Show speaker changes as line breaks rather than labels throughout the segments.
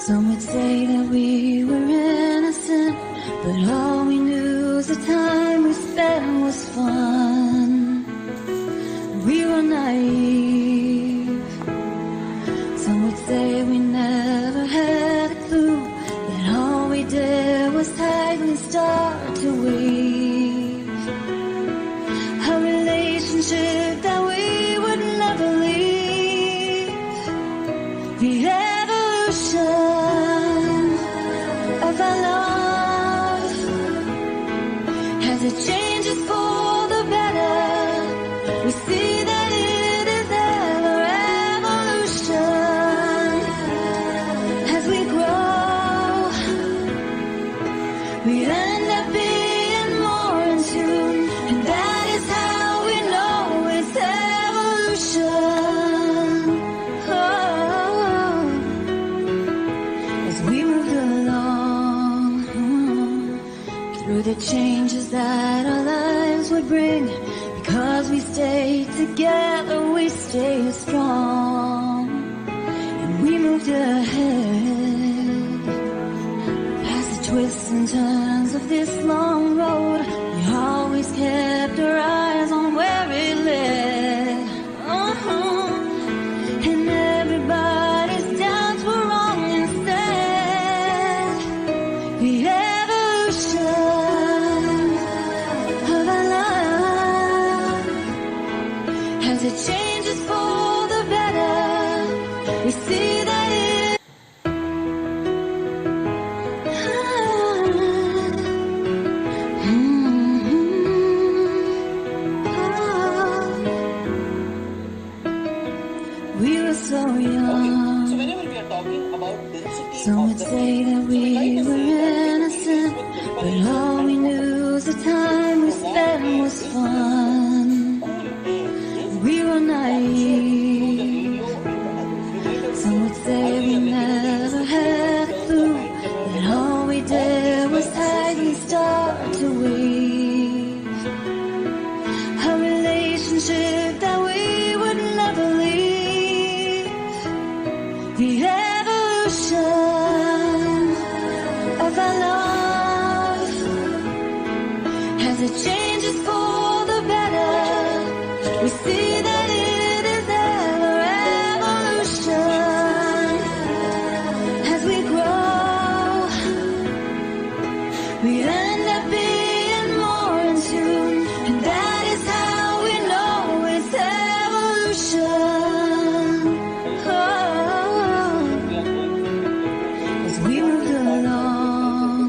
Some would say that we were innocent, but all we knew is the time we spent was fun. We were naive. Some would say we never had a clue, that all we did was tightly start to weave a relationship that we would never leave. The evolution of our love, as it changes for the better, we see that it is ever evolution. As we grow, we end up being more in tune, and that is how we know it's evolution. Oh, as we moved along through the changes that our lives would bring, because we stayed together, we stayed strong, and we moved ahead past the twists and turns of this long road. We always kept our eyes on where it led. And everybody's doubts were wrong instead. The evolution of our love, as it changes for the better, we see that it we were so young.
So whenever we are talking about density
Some
of
would
the
say that we were innocent, but all we knew is the time we spent was fun. We were naive. Some would say we never had a clue, that all we did was tightly start to weave a relationship that we would never leave. The evolution of our love, as it changes for the better, we see that it is ever evolution. As we grow, we end up being more in tune, and that is how we know it's evolution. Oh, as we moved along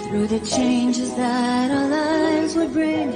through the changes that our lives would bring,